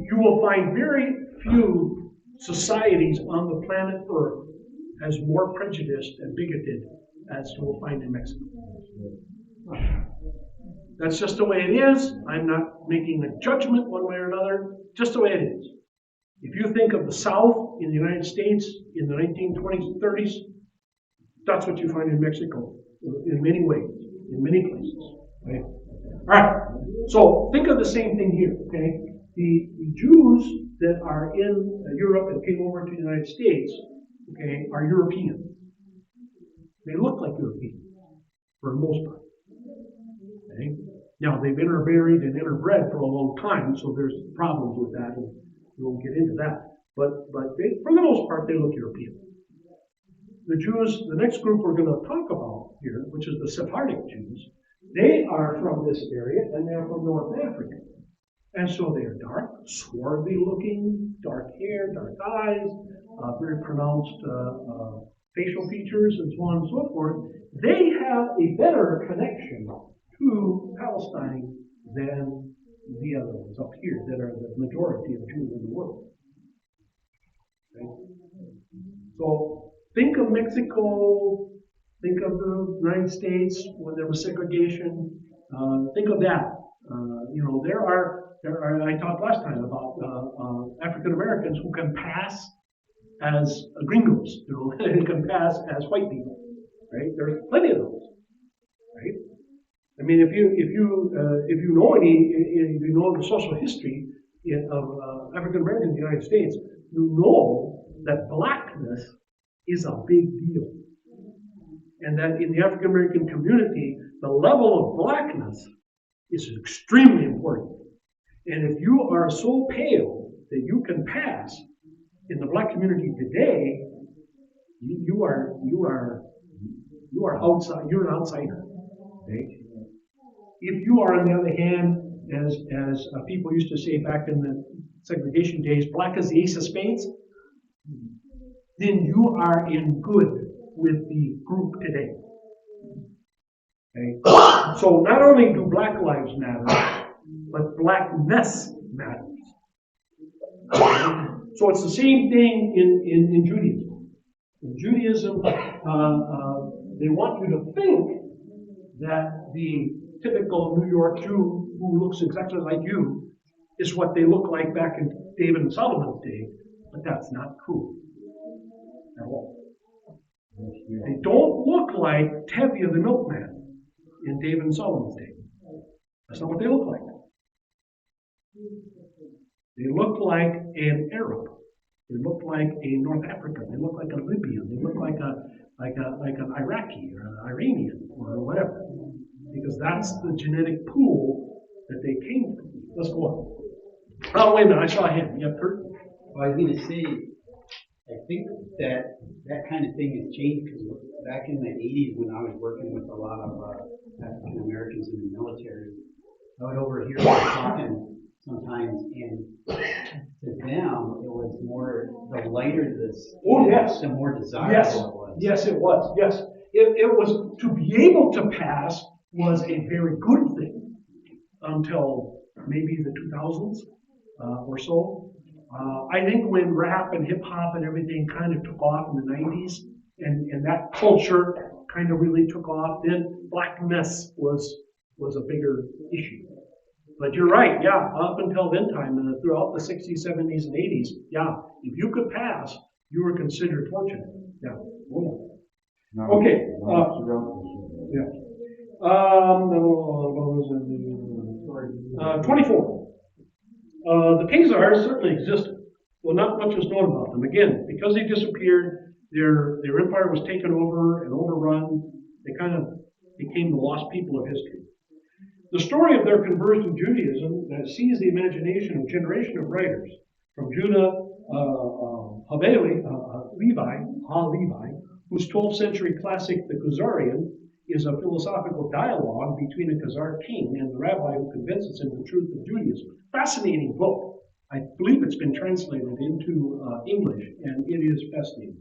You will find very few societies on the planet Earth as more prejudiced and bigoted as you will find in Mexico. That's just the way it is. I'm not making a judgment one way or another, just the way it is. If you think of the South in the United States in the 1920s and 30s, that's what you find in Mexico in many ways, in many places. Okay? All right, so think of the same thing here, okay? The Jews that are in Europe and came over to the United States, okay, are European. They look like Europeans for the most part. Okay? Now, they've intermarried and interbred for a long time, so there's problems with that, and we won't get into that. But they, for the most part, they look European. The Jews, the next group we're going to talk about here, which is the Sephardic Jews, they are from this area, and they're from North Africa. And so they are dark, swarthy looking, dark hair, dark eyes, very pronounced facial features, and so on and so forth. They have a better connection to Palestine than the other ones up here that are the majority of Jews in the world. Okay? So think of Mexico, think of the United States when there was segregation. Think of that. There are. I talked last time about African Americans who can pass as gringos, who can pass as white people. Right? There's plenty of those. Right? I mean, if you know the social history of African Americans in the United States, you know that blackness is a big deal, and that in the African American community, the level of blackness is extremely important. And if you are so pale that you can pass in the black community today, you are outside. You're an outsider. Okay? If you are, on the other hand, as people used to say back in the segregation days, black as the ace of spades, then you are in good with the group today. Okay? So not only do black lives matter, but blackness matters. So it's the same thing in Judaism. In Judaism, they want you to think that the typical New York Jew who looks exactly like you is what they look like back in David and Solomon's day, but that's not true at all. They don't look like Tevye the milkman in David and Solomon's day. That's not what they look like. They look like an Arab. They look like a North African. They look like a Libyan. They look like an Iraqi or an Iranian or whatever, because that's the genetic pool that they came from. Let's go on. Oh, wait a minute. I saw a hand. You have Kurt? Well, I was going to say, I think that kind of thing has changed because back in the 80s when I was working with a lot of African Americans in the military, I would overhear them talking sometimes, and to them it was more, the lighter this, Oh, yes. the more desirable Yes. it was. Yes, it was. Yes. It was, to be able to pass was a very good thing until maybe the 2000s or so. I think when rap and hip hop and everything kind of took off in the 90s, and that culture kind of really took off, then blackness was a bigger issue. But you're right, yeah, up until then time, throughout the 60s, 70s, and 80s, yeah, if you could pass, you were considered fortunate. Yeah. Oh, yeah. Now, Okay, now it's the opposite. Yeah. 24. The Khazars certainly existed. Well, not much is known about them. Again, because they disappeared, their empire was taken over and overrun. They kind of became the lost people of history. The story of their conversion to Judaism seized the imagination of a generation of writers, from Judah Levi, whose 12th century classic, The Khazarian, is a philosophical dialogue between a Khazar king and the rabbi who convinces him of the truth of Judaism. Fascinating book. I believe it's been translated into English, and it is fascinating.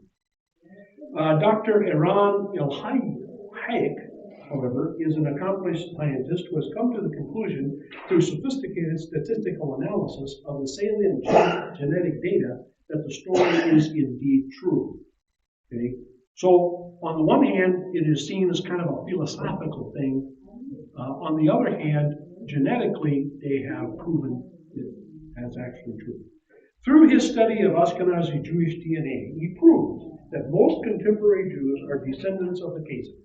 Dr. Eran El-Hayek, however, is an accomplished scientist who has come to the conclusion through sophisticated statistical analysis of the salient genetic data that the story is indeed true. Okay? So, on the one hand, it is seen as kind of a philosophical thing. On the other hand, genetically, they have proven it as actually true. Through his study of Ashkenazi Jewish DNA, he proved that most contemporary Jews are descendants of the Khazars.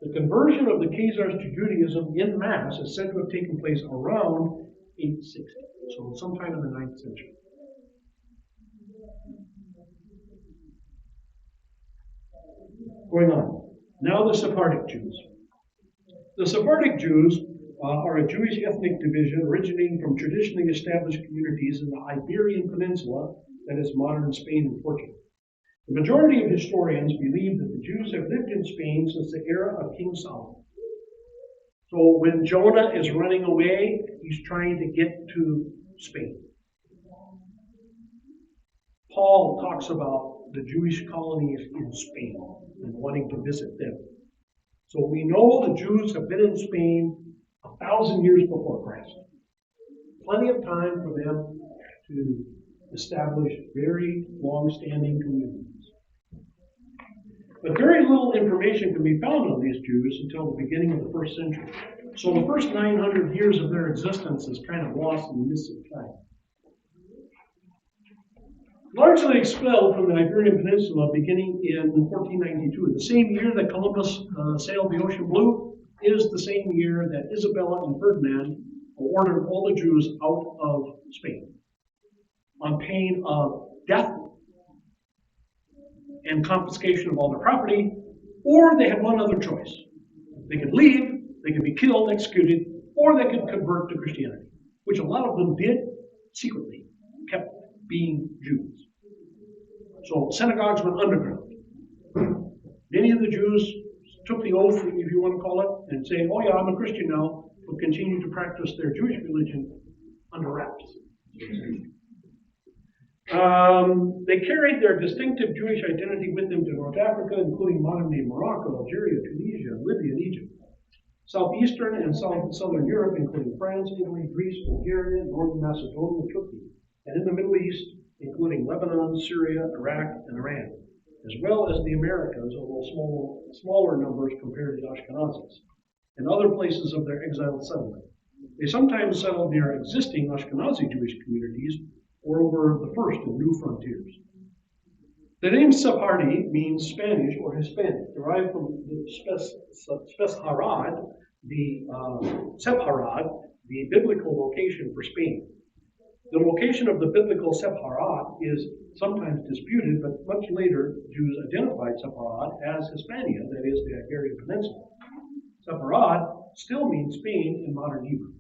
The conversion of the Khazars to Judaism en masse is said to have taken place around 860, so sometime in the 9th century. Going on. Now the Sephardic Jews. The Sephardic Jews are a Jewish ethnic division originating from traditionally established communities in the Iberian Peninsula, that is modern Spain and Portugal. The majority of historians believe that the Jews have lived in Spain since the era of King Solomon. So when Jonah is running away, he's trying to get to Spain. Paul talks about the Jewish colonies in Spain and wanting to visit them. So we know the Jews have been in Spain 1,000 years before Christ. Plenty of time for them to establish very long-standing communities. But very little information can be found on these Jews until the beginning of the 1st century. So the first 900 years of their existence is kind of lost in the mist of time. Largely expelled from the Iberian Peninsula beginning in 1492, the same year that Columbus sailed the ocean blue, is the same year that Isabella and Ferdinand ordered all the Jews out of Spain on pain of death and confiscation of all their property, or they had one other choice. They could leave, they could be killed, executed, or they could convert to Christianity, which a lot of them did secretly, kept being Jews. So synagogues went underground. Many of the Jews took the oath, if you want to call it, and saying, oh yeah, I'm a Christian now. Okay, continue to practice their Jewish religion under wraps. They carried their distinctive Jewish identity with them to North Africa, including modern-day Morocco, Algeria, Tunisia, Libya, and Egypt. Southeastern and southern Europe, including France, Italy, Greece, Bulgaria, Northern Macedonia, Turkey, and in the Middle East, including Lebanon, Syria, Iraq, and Iran, as well as the Americas, although smaller numbers compared to Ashkenazis, and other places of their exiled settlement. They sometimes settled near existing Ashkenazi Jewish communities or over the first of new frontiers. The name Sephardi means Spanish or Hispanic, derived from the Spesharad, Sepharad, the biblical location for Spain. The location of the biblical Sepharad is sometimes disputed, but much later Jews identified Sepharad as Hispania, that is, the Iberian Peninsula. Sepharad still means Spain in modern Hebrew.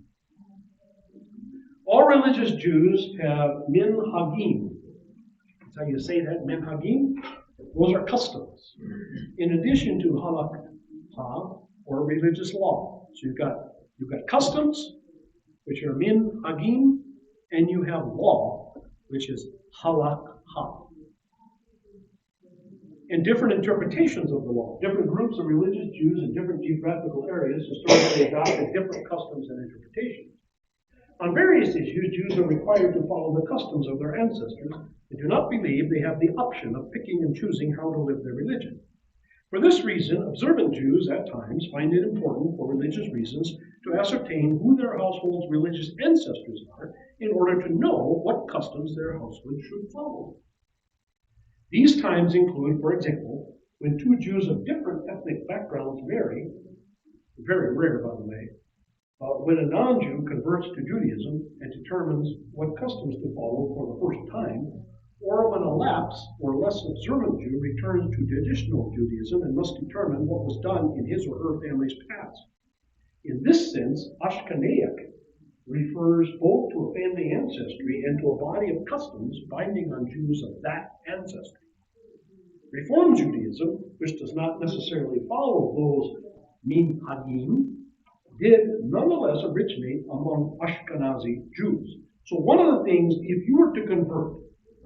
All religious Jews have minhagim. That's how you say that, minhagim. Those are customs, in addition to halakha, or religious law. So you've got customs, which are minhagim, and you have law, which is halakha. And different interpretations of the law. Different groups of religious Jews in different geographical areas historically adopted different customs and interpretations. On various issues, Jews are required to follow the customs of their ancestors and do not believe they have the option of picking and choosing how to live their religion. For this reason, observant Jews at times find it important for religious reasons to ascertain who their household's religious ancestors are in order to know what customs their household should follow. These times include, for example, when two Jews of different ethnic backgrounds marry, very rare by the way, when a non-Jew converts to Judaism and determines what customs to follow for the first time, or when a lapsed or less observant Jew returns to traditional Judaism and must determine what was done in his or her family's past. In this sense, Ashkenaic refers both to a family ancestry and to a body of customs binding on Jews of that ancestry. Reform Judaism, which does not necessarily follow those minhagim, did nonetheless originate among Ashkenazi Jews. So one of the things, if you were to convert,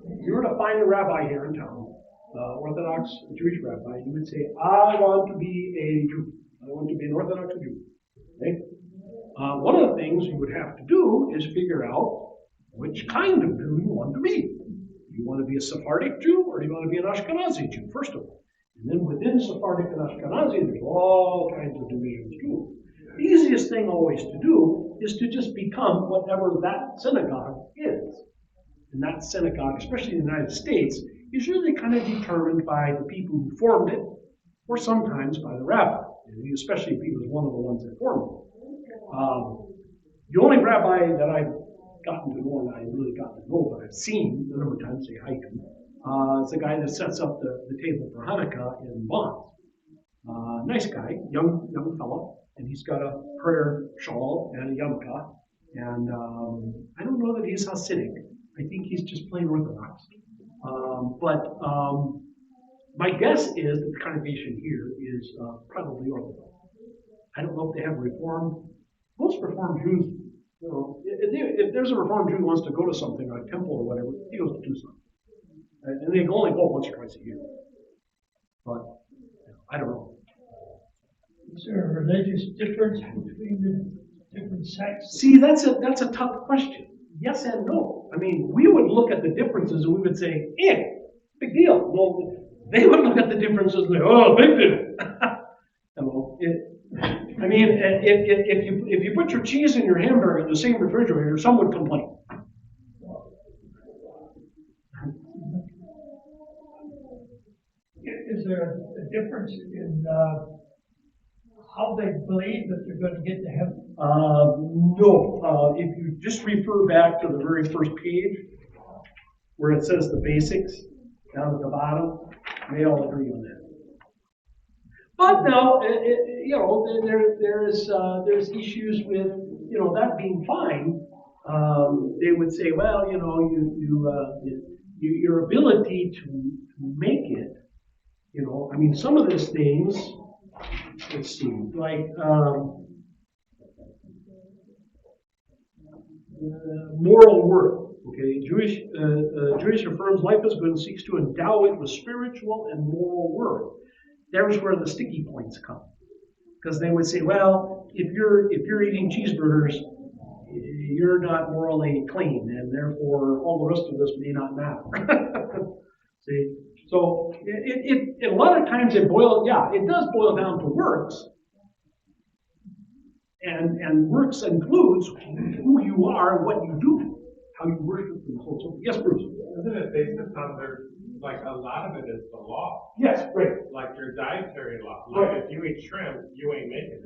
if you were to find a rabbi here in town, Orthodox Jewish rabbi, you would say, I want to be a Jew. I want to be an Orthodox Jew. Okay? One of the things you would have to do is figure out which kind of Jew you want to be. Do you want to be a Sephardic Jew or do you want to be an Ashkenazi Jew, first of all? And then within Sephardic and Ashkenazi, there's all kinds of divisions too. The easiest thing always to do is to just become whatever that synagogue is. And that synagogue, especially in the United States, is really kind of determined by the people who formed it, or sometimes by the rabbi, especially if he was one of the ones that formed it. The only rabbi that I've gotten to know, and I really gotten to know, but I've seen a number of times, say hi to him, is the guy that sets up the table for Hanukkah in Bonn. Nice guy, young fella. And he's got a prayer shawl and a yarmulke. And I don't know that he's Hasidic. I think he's just plain Orthodox. But my guess is that the congregation here is probably Orthodox. I don't know if they have Reform. Most Reformed Jews, you know, if there's a Reformed Jew who wants to go to something, like a temple or whatever, he goes to do something. And they can only go once or twice a year. But I don't know. Is there a religious difference between the different sects? See, that's a tough question. Yes and no. I mean, we would look at the differences and we would say, big deal. Well, they would look at the differences and say, oh, big deal. I mean, if you put your cheese and your hamburger in the same refrigerator, some would complain. Is there a difference in how they believe that they're going to get to heaven? No. If you just refer back to the very first page, where it says the basics, down at the bottom, they all agree on that. But now, there's issues with, that being fine. They would say, well, your ability to make it, I mean, some of these things, let's see, like, moral worth. Okay, Jewish affirms life is good and seeks to endow it with spiritual and moral worth. There's where the sticky points come, because they would say, well, if you're eating cheeseburgers, you're not morally clean, and therefore all the rest of this may not matter. See, so a lot of times it does boil down to works, and works includes who you are, what you do, how you worship, and so on. Yes, Bruce. Isn't it based upon like a lot of it is the law, Yes, right, like your dietary law. Right. Like if you eat shrimp, you ain't making it.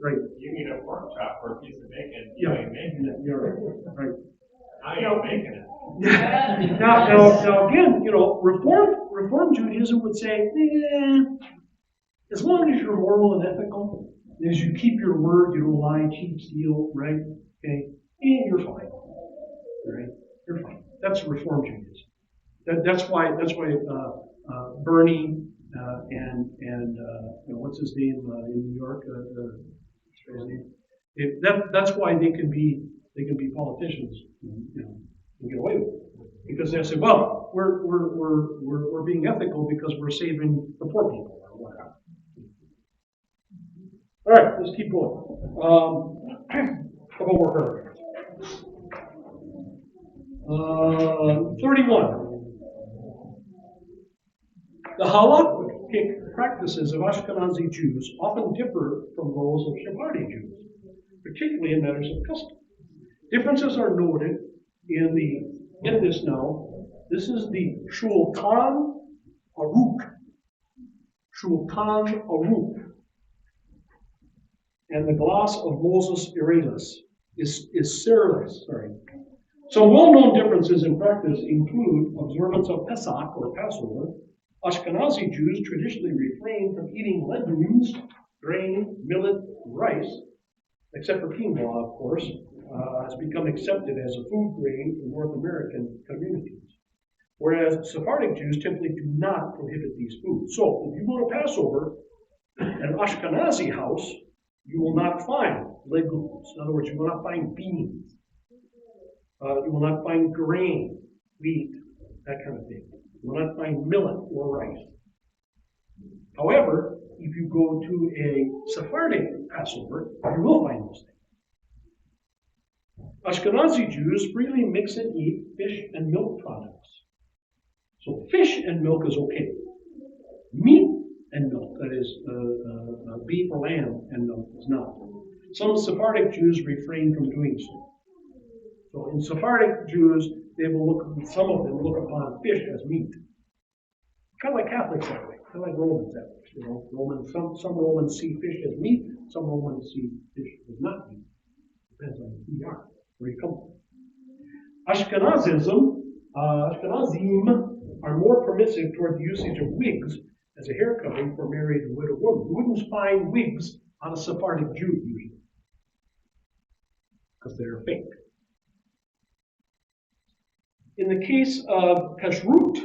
right. You eat a pork chop or a piece of bacon, you Yeah, ain't making it. you're right. I ain't making it. Now again, Reform Judaism would say, as long as you're moral and ethical, as you keep your word, you don't lie, cheat, steal, right? Okay, you're fine. Right? You're fine. That's Reform Judaism. That's why Bernie and what's his name in New York? His name. That's why they can be politicians, and get away with it, because they say, well, we're being ethical because we're saving the poor people or whatever. All right, let's keep going. Couple more paragraphs. 31. The halakhic practices of Ashkenazi Jews often differ from those of Sephardi Jews, particularly in matters of custom. Differences are noted in this now. This is the Shulchan Aruch. Shulchan Aruch. And the gloss of Moses Irelis is Cyrillus, sorry. Some well-known differences in practice include observance of Pesach or Passover. Ashkenazi Jews traditionally refrain from eating legumes, grain, millet, rice, except for quinoa, of course, has become accepted as a food grain in North American communities. Whereas Sephardic Jews typically do not prohibit these foods. So, if you go to Passover, an Ashkenazi house, you will not find legumes. In other words, you will not find beans. You will not find grain, wheat, that kind of thing. You will not find millet or rice. However, if you go to a Sephardic Passover, you will find those things. Ashkenazi Jews freely mix and eat fish and milk products. So fish and milk is okay. Meat and milk, that is beef or lamb and milk, is not. Some Sephardic Jews refrain from doing so. So in Sephardic Jews, some of them look upon fish as meat. Kind of like Catholics that way, kind of like Romans that way. Some Romans see fish as meat, some Romans see fish as not meat. Depends on who you are, where you come from. Ashkenazim are more permissive toward the usage of wigs as a hair covering for married and widowed women. You wouldn't find wigs on a Sephardic Jew usually, because they're fake. In the case of kashrut,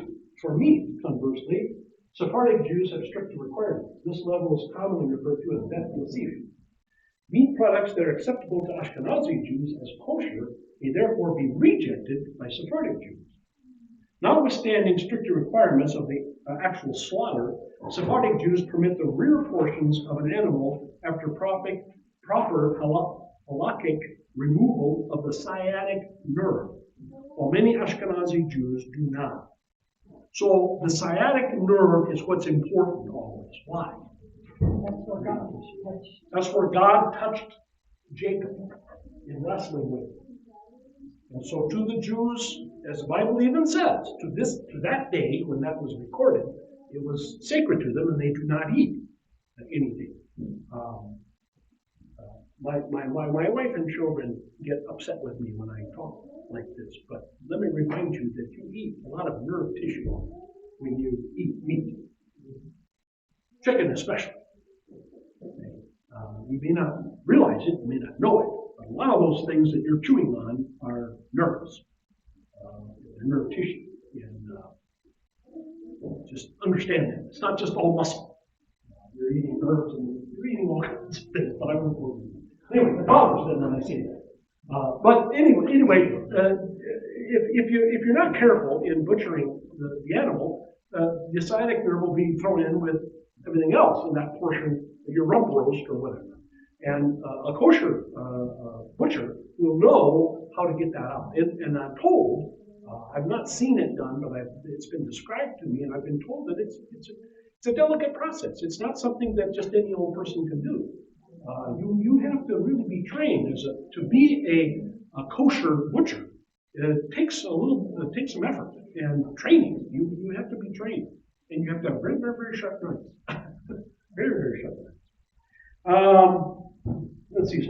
for meat, conversely, Sephardic Jews have stricter requirements. This level is commonly referred to as bet yosef. Meat products that are acceptable to Ashkenazi Jews as kosher may therefore be rejected by Sephardic Jews. Notwithstanding stricter requirements of the actual slaughter, Sephardic Jews permit the rear portions of an animal after proper halakhic removal of the sciatic nerve, while many Ashkenazi Jews do not. So the sciatic nerve is what's important always. Why? That's where God touched Jacob in wrestling with him. And so to the Jews, as the Bible even says, to that day when that was recorded, it was sacred to them and they do not eat anything. My wife and children get upset with me when I talk like this, but let me remind you that you eat a lot of nerve tissue when you eat meat. Chicken especially. You may not realize it, you may not know it, but a lot of those things that you're chewing on are nerves, nerve tissue. And just understand that. It's not just all muscle. You're eating nerves and you're eating all kinds of things, but I won't go into it. Anyway, the daughters then when I say that. But anyway, if you're not careful in butchering the animal, the sciatic nerve will be thrown in with everything else in that portion of your rump roast or whatever. And a kosher butcher will know how to get that out. And I'm told, I've not seen it done, but it's been described to me, and I've been told that it's a delicate process. It's not something that just any old person can do. You have to really be trained to be a kosher butcher. It takes some effort and training. You have to be trained, and you have to have very, very, very sharp knives. Very, very sharp knives. Let's see.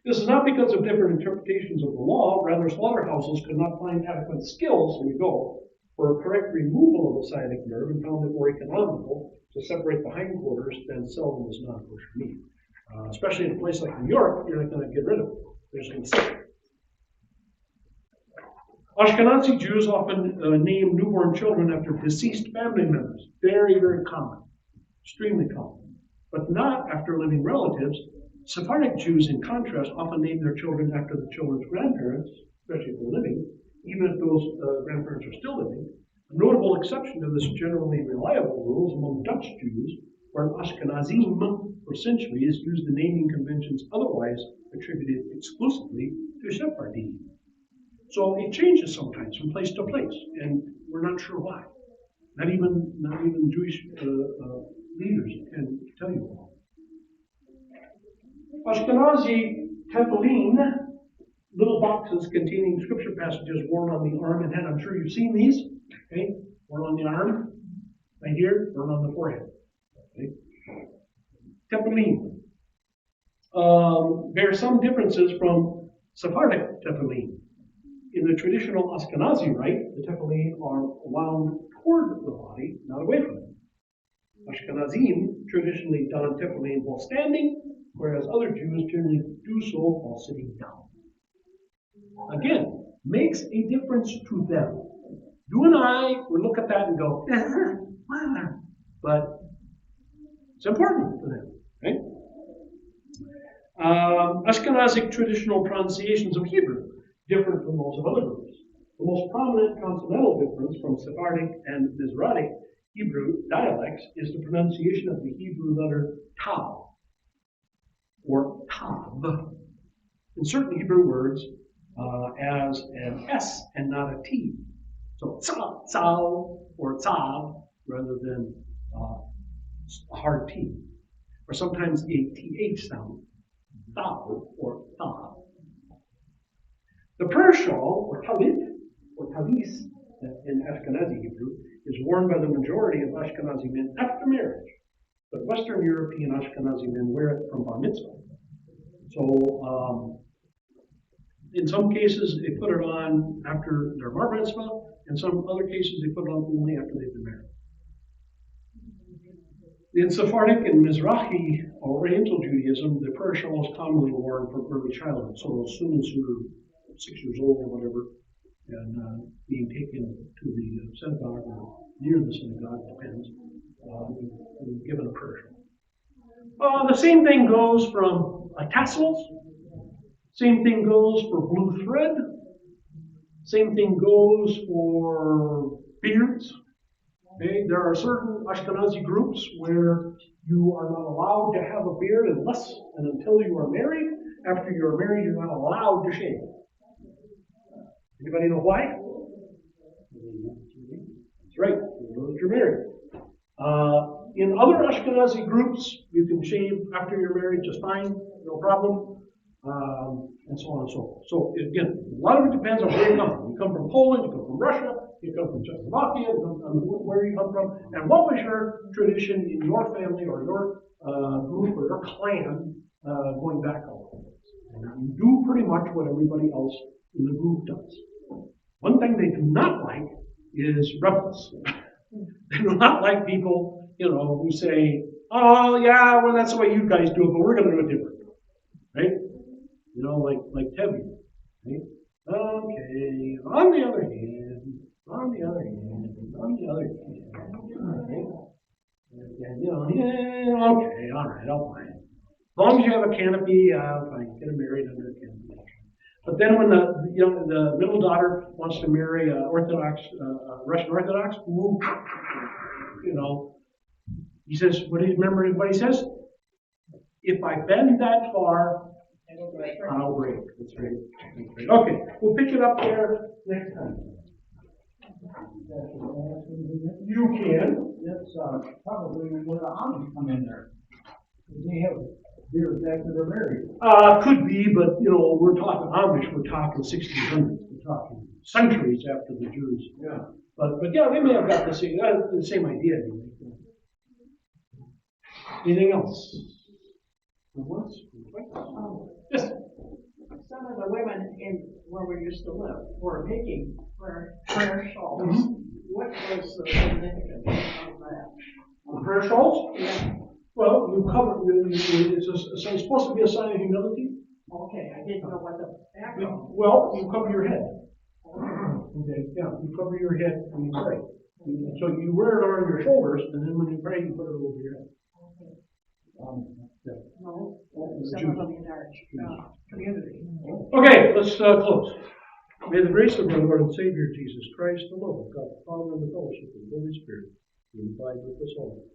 This is not because of different interpretations of the law. Rather, slaughterhouses could not find adequate skills, here we go, for a correct removal of the sciatic nerve, and found it more economical to separate the hindquarters than sell them as non-kosher meat. Especially in a place like New York, you're not going to get rid of it. They're just going to sell it. Ashkenazi Jews often name newborn children after deceased family members. Very, very common. Extremely common. But not after living relatives. Sephardic Jews, in contrast, often name their children after the children's grandparents, especially if they're living, even if those grandparents are still living. A notable exception to this generally reliable rule is among Dutch Jews, where Ashkenazim for centuries used the naming conventions otherwise attributed exclusively to Sephardim. So it changes sometimes from place to place, and we're not sure why. Not even Jewish leaders can tell you why. Ashkenazi tefillin, little boxes containing scripture passages worn on the arm and head. I'm sure you've seen these. Okay, worn on the arm, right here, worn on the forehead. Okay. Tefillin bear some differences from Sephardic tefillin. In the traditional Ashkenazi rite, the tefillin are wound toward the body, not away from it. Ashkenazim traditionally don tefillin while standing, whereas other Jews generally do so while sitting down. Again, makes a difference to them. You and I would look at that and go, but it's important to them, right? Ashkenazic traditional pronunciations of Hebrew different from those of other groups. The most prominent consonantal difference from Sephardic and Mizrahic Hebrew dialects is the pronunciation of the Hebrew letter tav, or tav, in certain Hebrew words as an S and not a T. So tzav or tzav rather than a hard T, or sometimes a TH sound, tav or tav. The pershal, or talit, or talis, in Ashkenazi Hebrew, is worn by the majority of Ashkenazi men after marriage, but Western European Ashkenazi men wear it from bar mitzvah. So, in some cases, they put it on after their bar mitzvah. In some other cases, they put it on only after they've been married. In Sephardic and Mizrahi Oriental Judaism, the prayer shawl is commonly worn for early childhood. So as soon as you're 6 years old or whatever, and being taken to the synagogue or near the synagogue, depends, you're given a prayer shawl. The same thing goes from tassels. Same thing goes for blue thread. Same thing goes for beards. Okay? There are certain Ashkenazi groups where you are not allowed to have a beard unless and until you are married. After you are married, you're not allowed to shave. Anybody know why? That's right, you know that you're married. In other Ashkenazi groups, you can shave after you're married just fine, no problem, and so on and so forth. So again, a lot of it depends on where you come from. You come from Poland, you come from Russia, you come from Czechoslovakia, where you come from, and what was your tradition in your family or your group or your clan going back all the way. And you do pretty much what everybody else in the group does. One thing they do not like is rebels. They do not like people, who say, "Oh yeah, well that's the way you guys do it, but we're going to do it different," right? Like Tevi, right? Okay. On the other hand, right? And, okay, all right, I'll buy it. long as you have a canopy, fine, get them married under a canopy. But then when the middle daughter wants to marry Orthodox, Russian Orthodox, ooh, you know, he says, remember what he says? If I bend that far, I'll break. That's right. Okay, we'll pick it up there next time. You can. That's, probably where the Amish come in there. They have beers after they're married. Could be, but you know, we're talking Amish, we're talking 1600s, we're talking centuries after the Jews. Yeah. But yeah, they may have got the same idea. Anything else? Yes. Some of the women where we used to live were making prayer shawls. What was the significance of that? The prayer shawls? Yeah. Well, you cover, it's supposed to be a sign of humility. Okay, I didn't know what the background. Well, you cover your head. Okay, yeah, you cover your head when you pray. So you wear it on your shoulders, and then when you pray, you put it over your head. No, some of them in our community. Okay, let's close. May the grace of our Lord and Savior Jesus Christ, the love of God the Father, and the fellowship of the Holy Spirit be abide with us all.